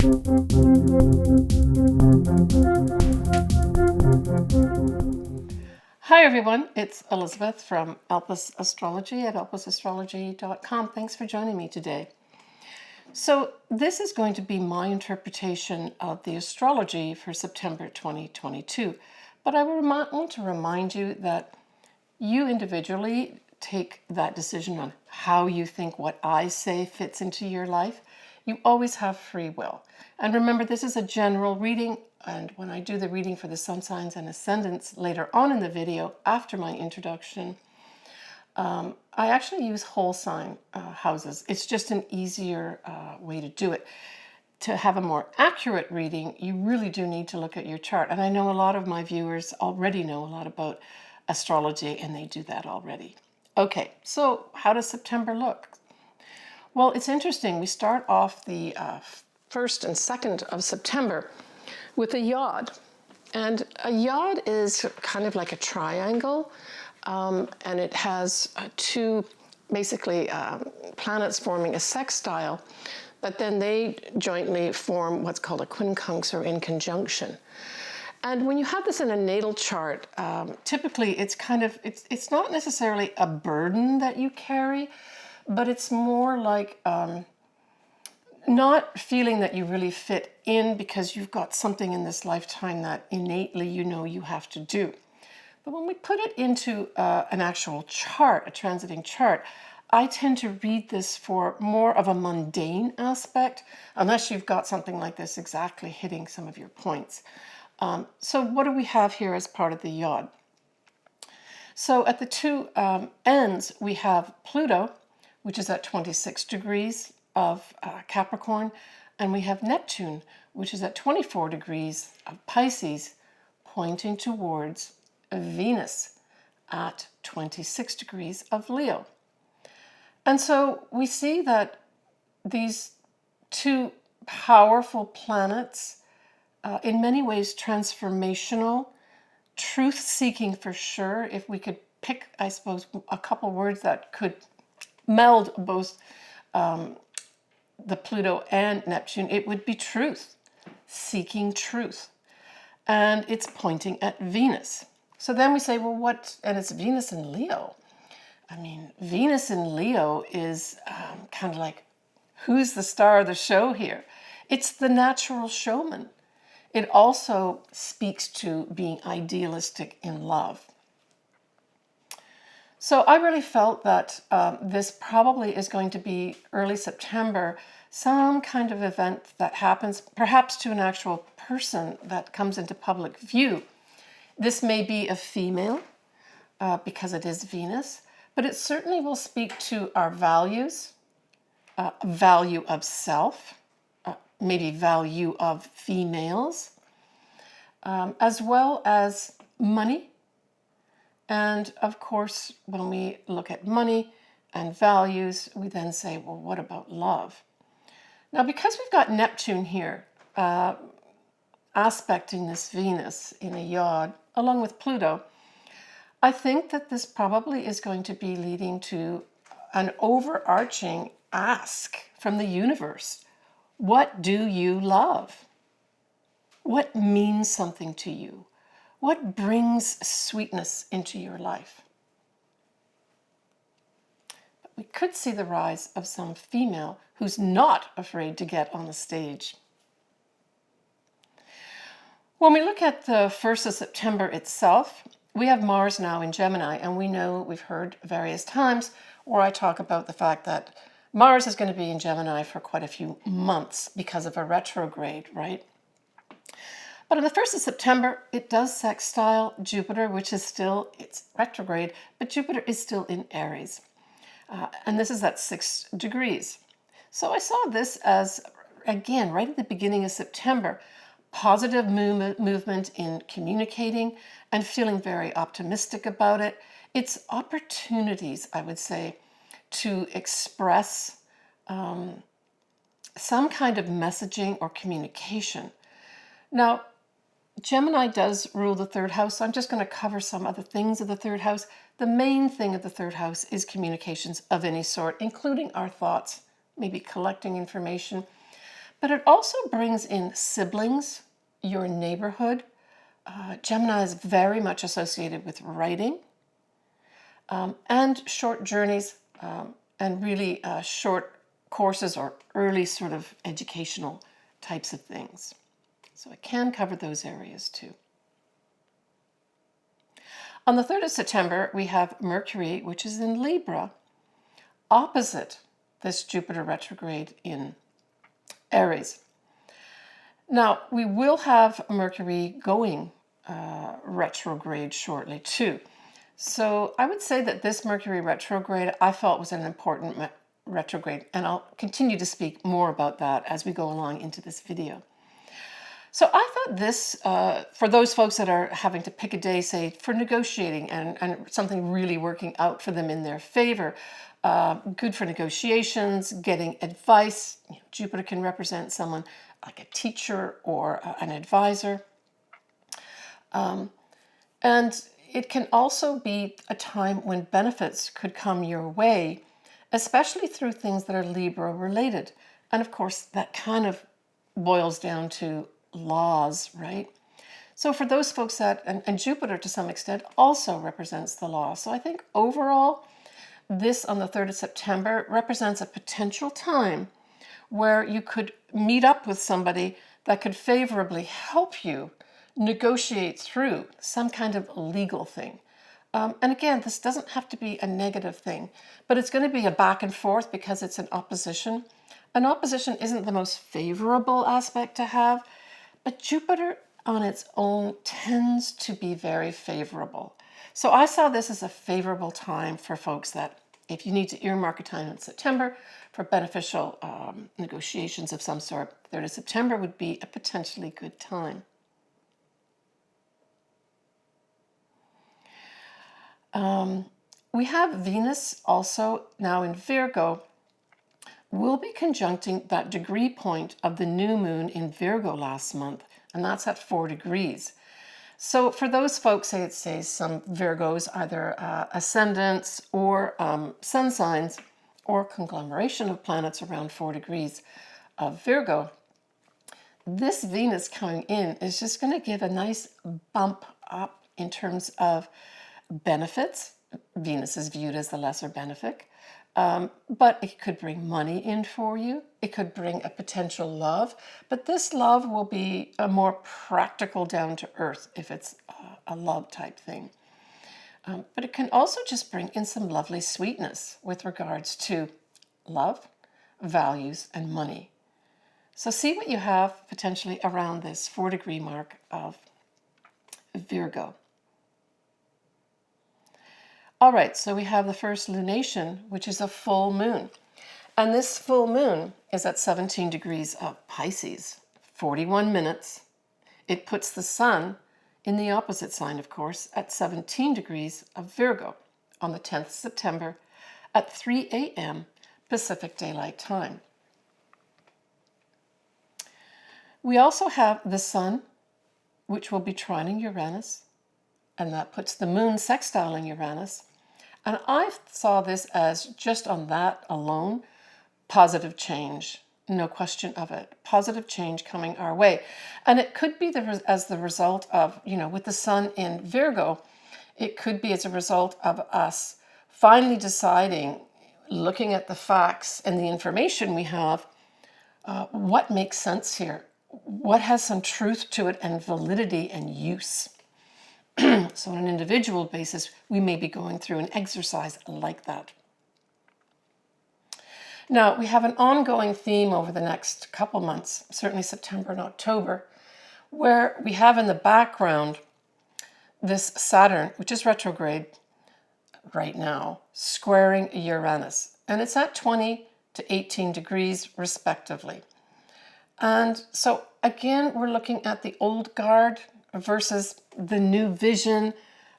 Hi everyone, it's Elizabeth from Astrology at elpisastrology.com. Thanks for joining me today. So this is going to be my interpretation of the astrology for September 2022. But I want to remind you that you individually take that decision on how you think what I say fits into your life. You always have free will. And remember, this is a general reading. And when I do the reading for the sun signs and ascendants later on in the video, after my introduction, I actually use whole sign houses. It's just an easier way to do it. To have a more accurate reading, you really do need to look at your chart. And I know a lot of my viewers already know a lot about astrology, and they do that already. Okay, so how does September look? Well, it's interesting. We start off the 1st and 2nd of September with a yod. And a yod is kind of like a triangle, and it has two basically planets forming a sextile, but then they jointly form what's called a quincunx, or in conjunction. And when you have this in a natal chart, typically it's not necessarily a burden that you carry, but it's more like not feeling that you really fit in because you've got something in this lifetime that innately you know you have to do. But when we put it into an actual chart, a transiting chart, I tend to read this for more of a mundane aspect, unless you've got something like this exactly hitting some of your points. So what do we have here as part of the yod? So at the two ends, we have Pluto, which is at 26 degrees of Capricorn, and we have Neptune, which is at 24 degrees of Pisces, pointing towards Venus at 26 degrees of Leo. And so we see that these two powerful planets, in many ways transformational, truth-seeking for sure. If we could pick, I suppose, a couple words that could meld both the Pluto and Neptune, it would be truth, seeking truth. And it's pointing at Venus. So then we say, well, what? And it's Venus in Leo. I mean, Venus in Leo is kind of like, who's the star of the show here? It's the natural showman. It also speaks to being idealistic in love. So I really felt that this probably is going to be early September, some kind of event that happens, perhaps to an actual person that comes into public view. This may be a female because it is Venus, but it certainly will speak to our values, value of self, maybe value of females, as well as money. And of course, when we look at money and values, we then say, well, what about love? Now, because we've got Neptune here, aspecting this Venus in a yod, along with Pluto, I think that this probably is going to be leading to an overarching ask from the universe. What do you love? What means something to you? What brings sweetness into your life? But we could see the rise of some female who's not afraid to get on the stage. When we look at the 1st of September itself, we have Mars now in Gemini, and we know, we've heard various times where I talk about the fact that Mars is going to be in Gemini for quite a few months because of a retrograde, right? But on the 1st of September, it does sextile Jupiter, which is still, it's retrograde, but Jupiter is still in Aries. And this is at 6 degrees. So I saw this as, again, right at the beginning of September, positive movement in communicating and feeling very optimistic about it. It's opportunities, I would say, to express some kind of messaging or communication. Now, Gemini does rule the 3rd house, so I'm just going to cover some other things of the 3rd house. The main thing of the 3rd house is communications of any sort, including our thoughts, maybe collecting information. But it also brings in siblings, your neighborhood. Gemini is very much associated with writing and short journeys and really short courses or early sort of educational types of things. So it can cover those areas too. On the 3rd of September, we have Mercury, which is in Libra, opposite this Jupiter retrograde in Aries. Now, we will have Mercury going retrograde shortly too. So I would say that this Mercury retrograde I felt was an important retrograde, and I'll continue to speak more about that as we go along into this video. So I thought this, for those folks that are having to pick a day, say, for negotiating and something really working out for them in their favor, good for negotiations, getting advice. Jupiter can represent someone like a teacher or an advisor. And it can also be a time when benefits could come your way, especially through things that are Libra related. And of course, that kind of boils down to laws, right? So for those folks that, and Jupiter to some extent also represents the law. So I think overall, this on the 3rd of September represents a potential time where you could meet up with somebody that could favorably help you negotiate through some kind of legal thing. And again, this doesn't have to be a negative thing, but it's going to be a back and forth because it's an opposition. An opposition isn't the most favorable aspect to have, but Jupiter on its own tends to be very favorable. So I saw this as a favorable time for folks that if you need to earmark a time in September for beneficial negotiations of some sort, 3rd of September would be a potentially good time. We have Venus also now in Virgo. We'll be conjuncting that degree point of the new moon in Virgo last month, and that's at 4 degrees. So for those folks, say some Virgos, either ascendants or sun signs or conglomeration of planets around 4 degrees of Virgo, this Venus coming in is just going to give a nice bump up in terms of benefits. Venus is viewed as the lesser benefic. But it could bring money in for you. It could bring a potential love. But this love will be a more practical, down to earth if it's a love type thing. But it can also just bring in some lovely sweetness with regards to love, values, and money. So see what you have potentially around this 4 degree mark of Virgo. All right, so we have the first lunation, which is a full moon. And this full moon is at 17 degrees of Pisces, 41 minutes. It puts the sun in the opposite sign, of course, at 17 degrees of Virgo on the 10th of September at 3 a.m. Pacific Daylight Time. We also have the sun, which will be trining Uranus, and that puts the moon sextiling Uranus. And I saw this as, just on that alone, positive change. No question of it. Positive change coming our way. And it could be as the result of, with the sun in Virgo, it could be as a result of us finally deciding, looking at the facts and the information we have, what makes sense here? What has some truth to it and validity and use? So on an individual basis, we may be going through an exercise like that. Now, we have an ongoing theme over the next couple months, certainly September and October, where we have in the background this Saturn, which is retrograde right now, squaring Uranus. And it's at 20 to 18 degrees respectively. And so again, we're looking at the old guard versus the new vision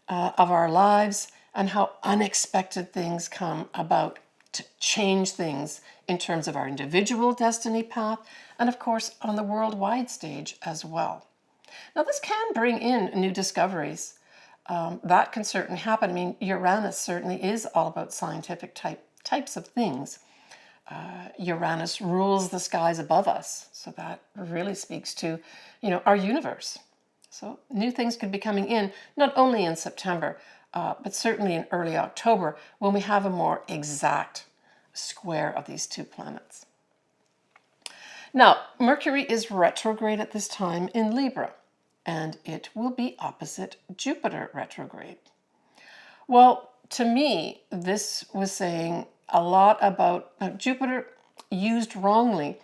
of our lives and how unexpected things come about to change things in terms of our individual destiny path and, of course, on the worldwide stage as well. Now, this can bring in new discoveries. That can certainly happen. I mean, Uranus certainly is all about scientific types of things. Uranus rules the skies above us. So that really speaks to, our universe. So new things could be coming in, not only in September, but certainly in early October when we have a more exact square of these two planets. Now, Mercury is retrograde at this time in Libra, and it will be opposite Jupiter retrograde. Well, to me, this was saying a lot about Jupiter used wrongly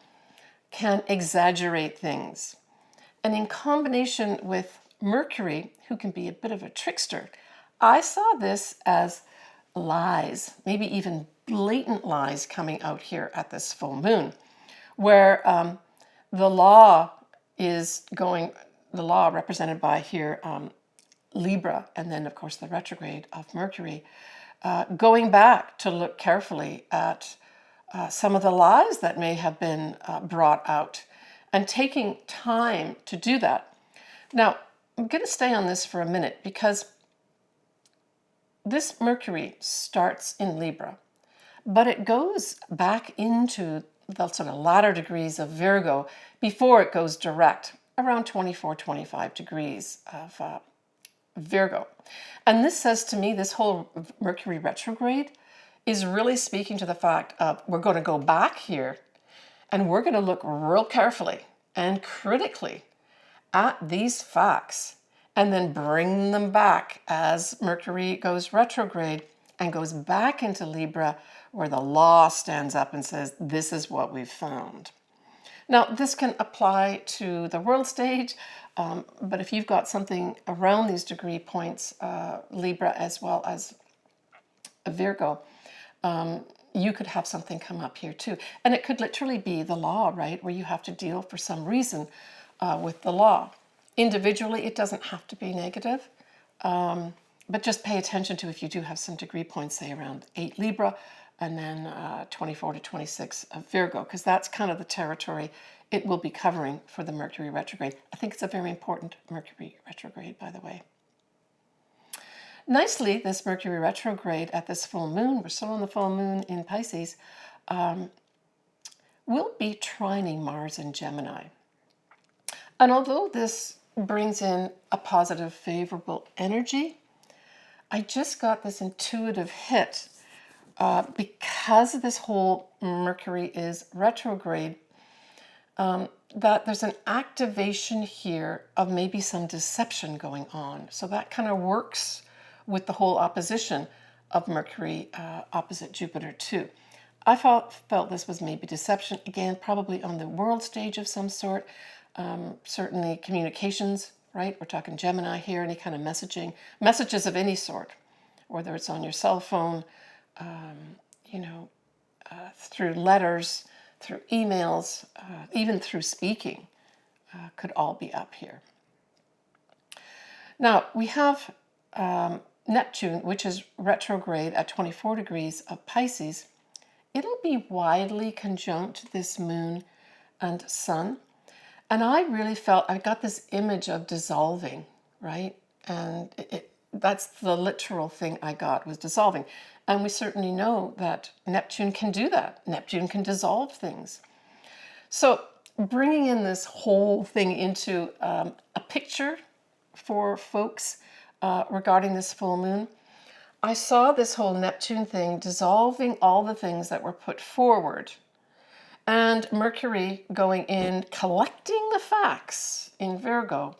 can exaggerate things. And in combination with Mercury, who can be a bit of a trickster, I saw this as lies, maybe even blatant lies coming out here at this full moon, where the law represented by here Libra, and then of course the retrograde of Mercury, going back to look carefully at some of the lies that may have been brought out and taking time to do that. Now, I'm going to stay on this for a minute because this Mercury starts in Libra, but it goes back into the sort of latter degrees of Virgo before it goes direct, around 24, 25 degrees of Virgo. And this says to me, this whole Mercury retrograde is really speaking to the fact of we're going to go back here and we're going to look real carefully and critically at these facts and then bring them back as Mercury goes retrograde and goes back into Libra, where the law stands up and says, this is what we've found. Now, this can apply to the world stage, but if you've got something around these degree points, Libra as well as Virgo, you could have something come up here too. And it could literally be the law, right, where you have to deal for some reason with the law. Individually, it doesn't have to be negative, but just pay attention to if you do have some degree points, say around 8 Libra, and then 24 to 26 of Virgo, because that's kind of the territory it will be covering for the Mercury retrograde. I think it's a very important Mercury retrograde, by the way. Nicely, this Mercury retrograde at this full moon, we're still on the full moon in Pisces, will be trining Mars in Gemini. And although this brings in a positive, favorable energy, I just got this intuitive hit because this whole Mercury is retrograde, that there's an activation here of maybe some deception going on. So that kind of works with the whole opposition of Mercury opposite Jupiter too. I felt this was maybe deception, again, probably on the world stage of some sort, certainly communications, right? We're talking Gemini here, any kind of messages of any sort, whether it's on your cell phone, through letters, through emails, even through speaking, could all be up here. Now, we have Neptune, which is retrograde at 24 degrees of Pisces. It'll be widely conjunct this moon and sun. And I really felt, I got this image of dissolving, right? And that's the literal thing I got, was dissolving. And we certainly know that Neptune can do that. Neptune can dissolve things. So bringing in this whole thing into a picture for folks regarding this full moon, I saw this whole Neptune thing dissolving all the things that were put forward. And Mercury going in, collecting the facts in Virgo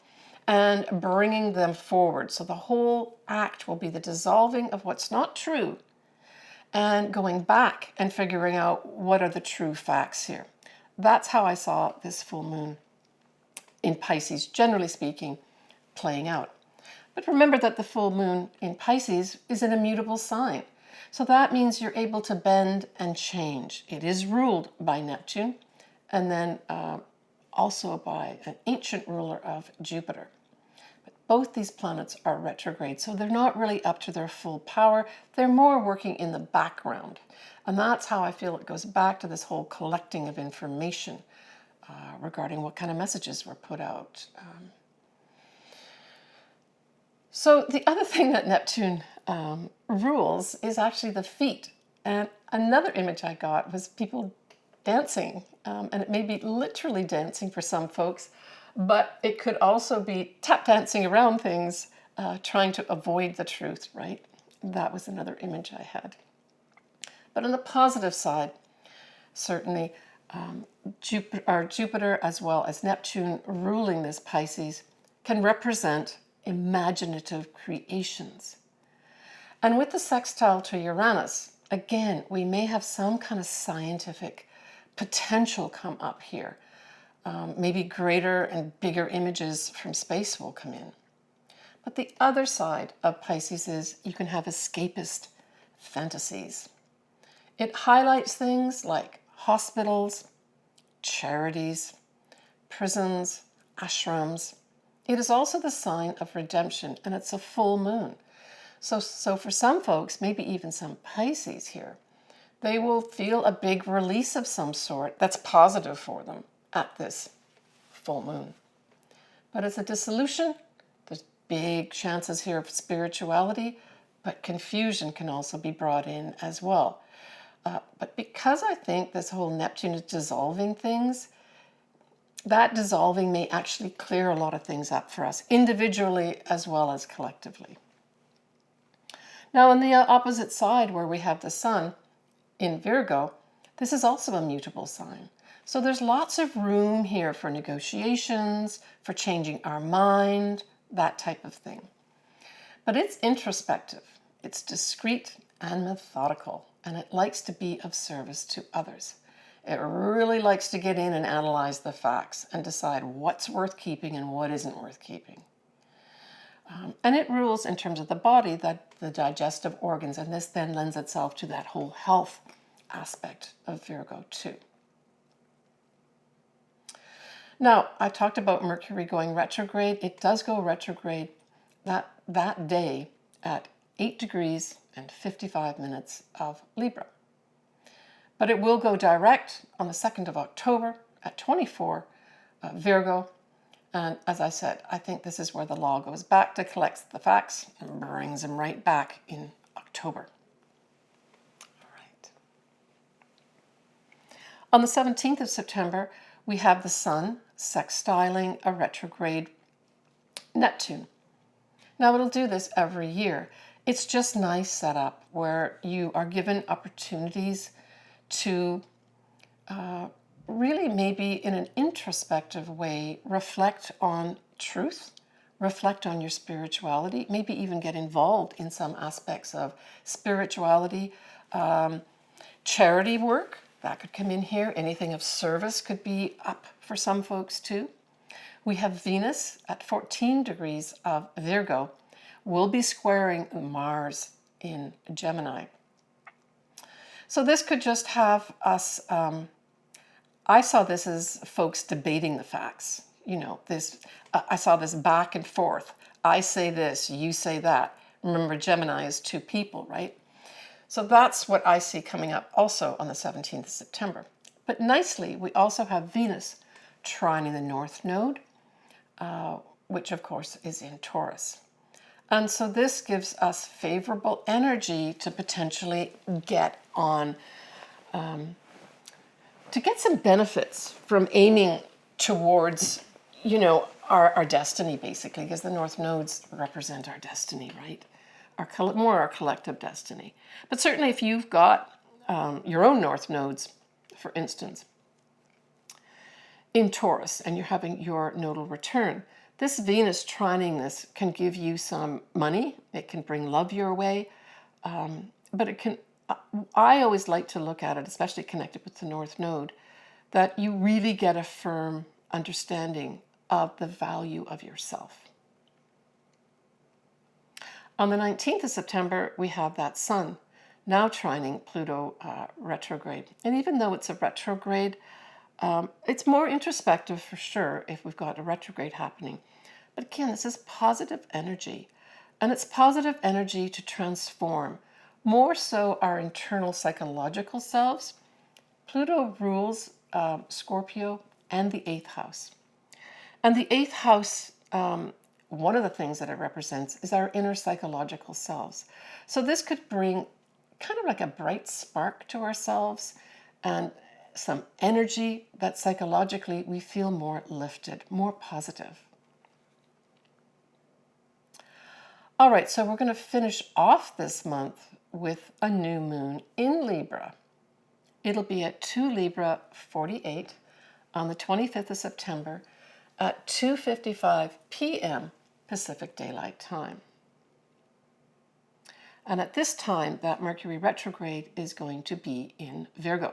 and bringing them forward. So the whole act will be the dissolving of what's not true and going back and figuring out what are the true facts here. That's how I saw this full moon in Pisces, generally speaking, playing out. But remember that the full moon in Pisces is an immutable sign. So that means you're able to bend and change. It is ruled by Neptune and then also by an ancient ruler of Jupiter. But both these planets are retrograde, so they're not really up to their full power. They're more working in the background. And that's how I feel it goes back to this whole collecting of information regarding what kind of messages were put out. So the other thing that Neptune rules is actually the feet. And another image I got was people dancing, and it may be literally dancing for some folks, but it could also be tap dancing around things, trying to avoid the truth, right? That was another image I had. But on the positive side, certainly Jupiter as well as Neptune ruling this Pisces can represent imaginative creations. And with the sextile to Uranus, again, we may have some kind of scientific potential come up here. Maybe greater and bigger images from space will come in. But the other side of Pisces is you can have escapist fantasies. It highlights things like hospitals, charities, prisons, ashrams. It is also the sign of redemption, and it's a full moon. So for some folks, maybe even some Pisces here, they will feel a big release of some sort that's positive for them at this full moon. But as a dissolution, there's big chances here of spirituality, but confusion can also be brought in as well. But because I think this whole Neptune is dissolving things, that dissolving may actually clear a lot of things up for us, individually as well as collectively. Now, on the opposite side, where we have the Sun in Virgo, this is also a mutable sign. So there's lots of room here for negotiations, for changing our mind, that type of thing. But it's introspective, it's discreet and methodical, and it likes to be of service to others. It really likes to get in and analyze the facts and decide what's worth keeping and what isn't worth keeping. And it rules in terms of the body, that the digestive organs, and this then lends itself to that whole health aspect of Virgo too. Now, I talked about Mercury going retrograde. It does go retrograde that day at 8 degrees and 55 minutes of Libra. But it will go direct on the 2nd of October at 24 Virgo. And as I said, I think this is where the law goes back to collect the facts and brings them right back in October. All right. On the 17th of September, we have the Sun sextiling a retrograde Neptune. Now, it'll do this every year. It's just nice setup where you are given opportunities to really maybe in an introspective way reflect on truth, reflect on your spirituality, maybe even get involved in some aspects of spirituality, charity work, that could come in here. Anything of service could be up for some folks too. We have Venus at 14 degrees of Virgo, will be squaring Mars in Gemini. So this could just have us, I saw this as folks debating the facts. You know, I saw this back and forth. I say this, you say that. Remember, Gemini is two people, right? So that's what I see coming up also on the 17th of September. But nicely, we also have Venus trining the North Node, which of course is in Taurus. And so this gives us favorable energy to potentially get on, to get some benefits from aiming towards, you know, our destiny, basically, because the North Nodes represent our destiny, right? More our collective destiny. But certainly if you've got your own North Nodes, for instance, in Taurus, and you're having your nodal return, this Venus trining this can give you some money. It can bring love your way, but it can, I always like to look at it, especially connected with the North Node, that you really get a firm understanding of the value of yourself. On the 19th of September, we have that Sun now trining Pluto retrograde. And even though it's a retrograde, it's more introspective for sure if we've got a retrograde happening. But again, this is positive energy. And it's positive energy to transform, more so our internal psychological selves. Pluto rules Scorpio and the 8th house. And the 8th house, one of the things that it represents is our inner psychological selves. So this could bring kind of like a bright spark to ourselves and some energy that psychologically we feel more lifted, more positive. All right, so we're going to finish off this month with a new moon in Libra. It'll be at 2 Libra 48 on the 25th of September at 2:55 p.m. Pacific Daylight Time. And at this time, that Mercury retrograde is going to be in Virgo.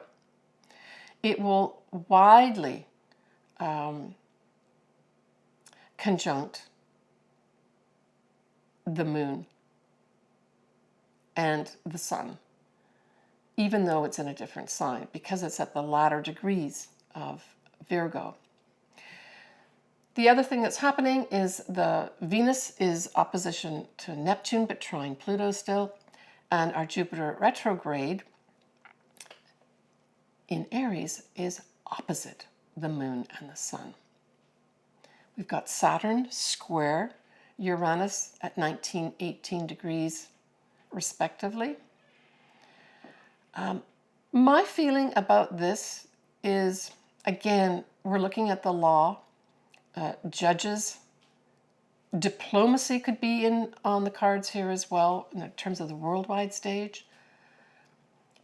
It will widely conjunct the moon and the sun, even though it's in a different sign, because it's at the latter degrees of Virgo. The other thing that's happening is the Venus is opposition to Neptune, but trine Pluto still, and our Jupiter retrograde in Aries is opposite the moon and the sun. We've got Saturn square Uranus at 19, 18 degrees respectively. My feeling about this is, again, we're looking at the law, judges, diplomacy could be on the cards here as well in terms of the worldwide stage.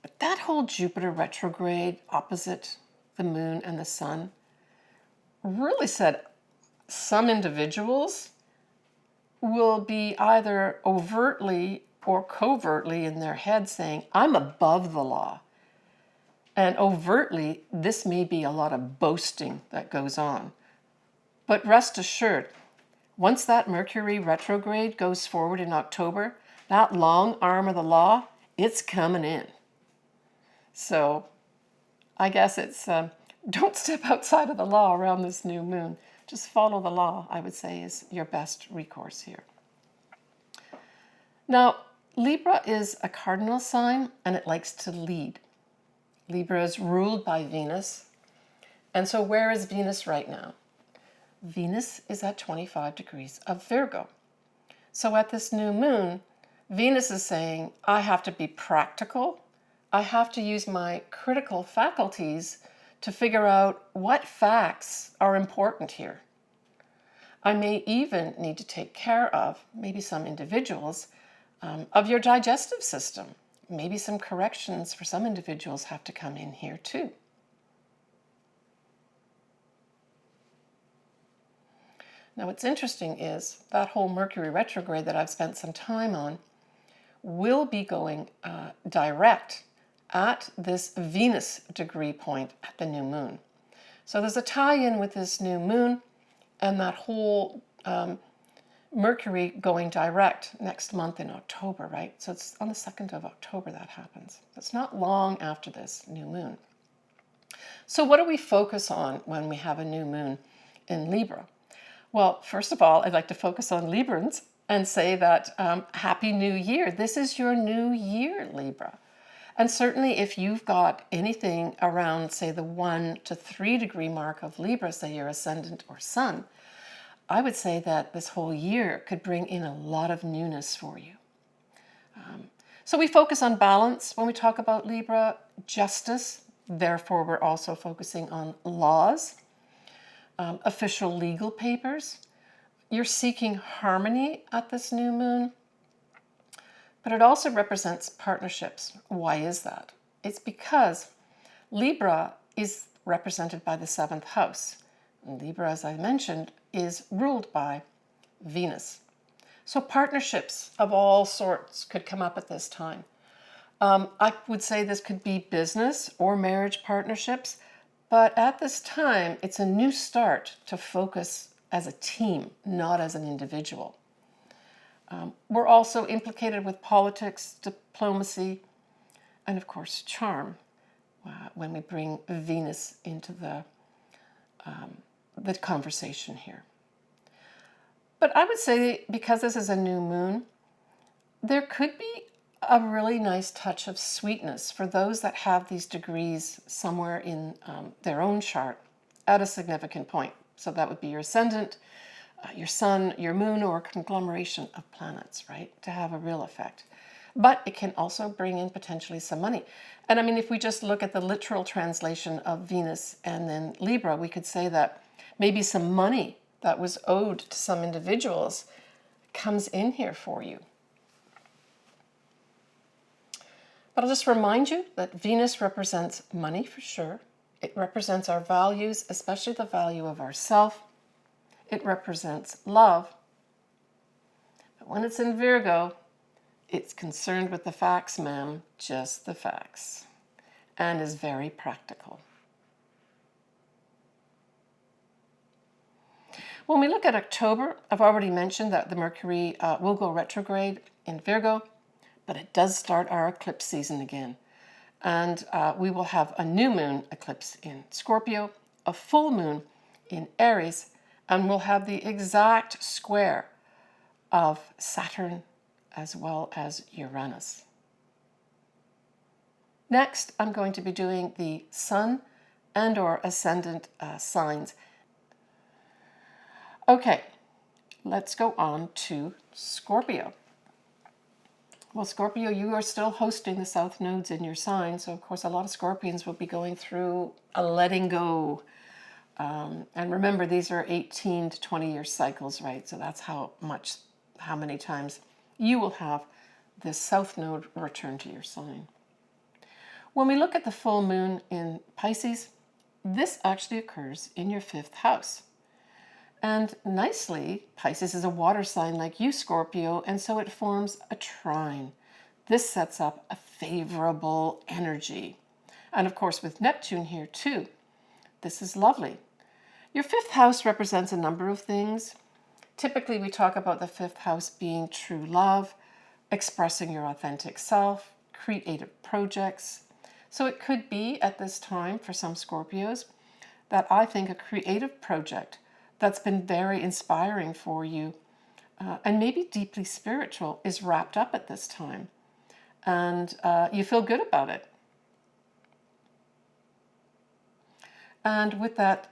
But that whole Jupiter retrograde opposite the moon and the sun really said some individuals will be either overtly or covertly in their head saying, I'm above the law. And overtly, this may be a lot of boasting that goes on. But rest assured, once that Mercury retrograde goes forward in October, that long arm of the law, it's coming in. So I guess it's don't step outside of the law around this new moon. Just follow the law, I would say, is your best recourse here. Now, Libra is a cardinal sign, and it likes to lead. Libra is ruled by Venus. And so where is Venus right now? Venus is at 25 degrees of Virgo. So at this new moon, Venus is saying, I have to be practical. I have to use my critical faculties to figure out what facts are important here. I may even need to take care of, maybe some individuals, of your digestive system. Maybe some corrections for some individuals have to come in here too. Now what's interesting is that whole Mercury retrograde that I've spent some time on will be going direct at this Venus degree point at the new moon. So there's a tie-in with this new moon and that whole Mercury going direct next month in October, right? So it's on the 2nd of October that happens. It's not long after this new moon. So what do we focus on when we have a new moon in Libra? Well, first of all, I'd like to focus on Librans and say that Happy New Year. This is your new year, Libra. And certainly if you've got anything around, say, the 1 to 3 degree mark of Libra, say your ascendant or sun, I would say that this whole year could bring in a lot of newness for you. So we focus on balance when we talk about Libra, justice. Therefore, we're also focusing on laws, official legal papers. You're seeking harmony at this new moon. But it also represents partnerships. Why is that? It's because Libra is represented by the 7th house. And Libra, as I mentioned, is ruled by Venus. So partnerships of all sorts could come up at this time. I would say this could be business or marriage partnerships, but at this time, it's a new start to focus as a team, not as an individual. We're also implicated with politics, diplomacy, and of course charm when we bring Venus into the conversation here. But I would say because this is a new moon, there could be a really nice touch of sweetness for those that have these degrees somewhere in their own chart at a significant point. So that would be your ascendant, your sun, your moon, or a conglomeration of planets, right, to have a real effect. but it can also bring in potentially some money. And I mean, if we just look at the literal translation of Venus and then Libra, we could say that maybe some money that was owed to some individuals comes in here for you. But I'll just remind you that Venus represents money for sure. It represents our values, especially the value of ourself. It represents love. But when it's in Virgo, it's concerned with the facts, ma'am, just the facts, and is very practical. When we look at October, I've already mentioned that the Mercury will go retrograde in Virgo, but it does start our eclipse season again. And we will have a new moon eclipse in Scorpio, a full moon in Aries, and we'll have the exact square of Saturn as well as Uranus. Next, I'm going to be doing the Sun and or ascendant signs. Okay, let's go on to Scorpio. Well, Scorpio, you are still hosting the south nodes in your sign, so of course a lot of Scorpions will be going through a letting go. And remember, these are 18 to 20-year cycles, right? So that's how many times you will have this south node return to your sign. When we look at the full moon in Pisces, this actually occurs in your 5th house. And nicely, Pisces is a water sign like you, Scorpio, and so it forms a trine. This sets up a favorable energy. And of course, with Neptune here too, this is lovely. Your 5th house represents a number of things. Typically, we talk about the 5th house being true love, expressing your authentic self, creative projects. So it could be at this time for some Scorpios that I think a creative project that's been very inspiring for you and maybe deeply spiritual is wrapped up at this time. And you feel good about it. And with that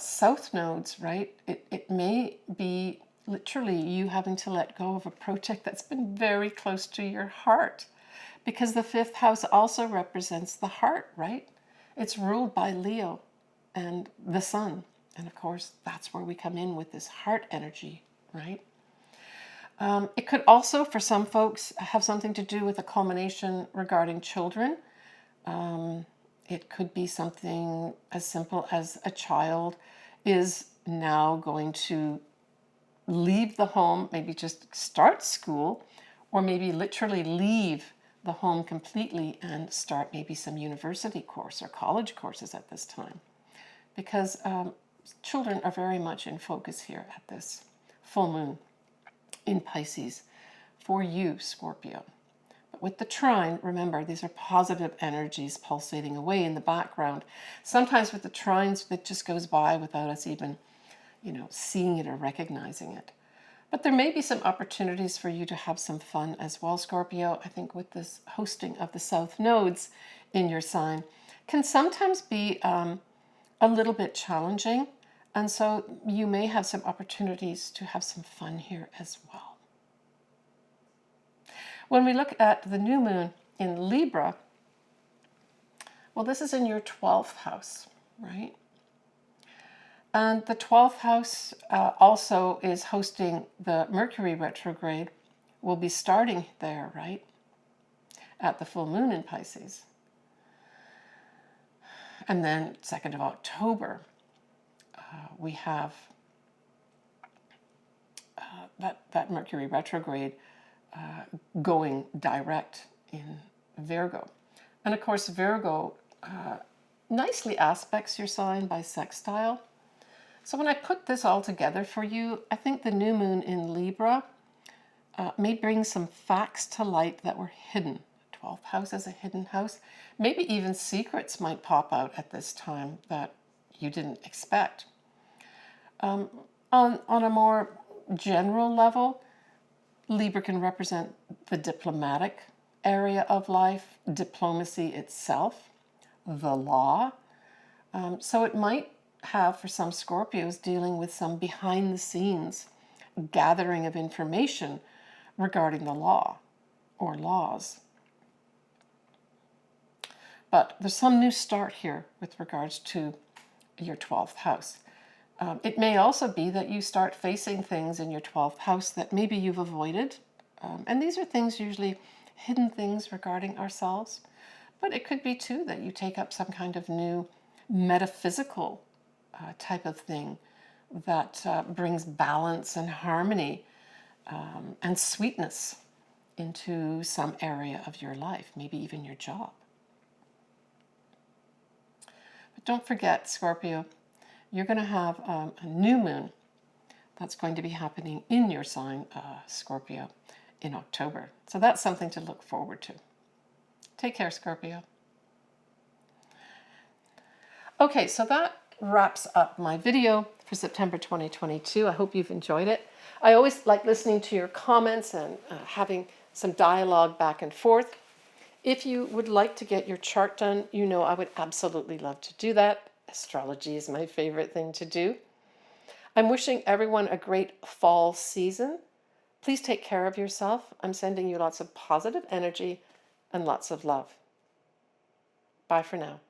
south nodes, right, it may be literally you having to let go of a project that's been very close to your heart, because the 5th house also represents the heart, right? It's ruled by Leo and the sun. And of course, that's where we come in with this heart energy, right? It could also, for some folks, have something to do with a culmination regarding children. It could be something as simple as a child is now going to leave the home, maybe just start school, or maybe literally leave the home completely and start maybe some university course or college courses at this time. Because children are very much in focus here at this full moon in Pisces for you, Scorpio. But with the trine, remember, these are positive energies pulsating away in the background. Sometimes with the trines, it just goes by without us even, seeing it or recognizing it. But there may be some opportunities for you to have some fun as well, Scorpio. I think with this hosting of the south nodes in your sign can sometimes be a little bit challenging, and so you may have some opportunities to have some fun here as well. When we look at the new moon in Libra, well, this is in your 12th house, right? And the 12th house also is hosting the Mercury retrograde. We'll be starting there, right? At the full moon in Pisces. And then 2nd of October, we have that Mercury retrograde going direct in Virgo. And of course, Virgo nicely aspects your sign by sextile. So when I put this all together for you, I think the new moon in Libra may bring some facts to light that were hidden. 12th house is a hidden house. Maybe even secrets might pop out at this time that you didn't expect. On a more general level, Libra can represent the diplomatic area of life, diplomacy itself, the law. So it might have, for some Scorpios, dealing with some behind the scenes gathering of information regarding the law. or laws. But there's some new start here with regards to your 12th house. It may also be that you start facing things in your 12th house that maybe you've avoided. And these are things, usually hidden things regarding ourselves. But it could be too that you take up some kind of new metaphysical type of thing that brings balance and harmony and sweetness into some area of your life, maybe even your job. But don't forget, Scorpio, you're going to have a new moon that's going to be happening in your sign, Scorpio, in October. So that's something to look forward to. Take care, Scorpio. Okay, so that wraps up my video for September 2022. I hope you've enjoyed it. I always like listening to your comments and having some dialogue back and forth. If you would like to get your chart done, you know I would absolutely love to do that. Astrology is my favorite thing to do. I'm wishing everyone a great fall season. Please take care of yourself. I'm sending you lots of positive energy and lots of love. Bye for now.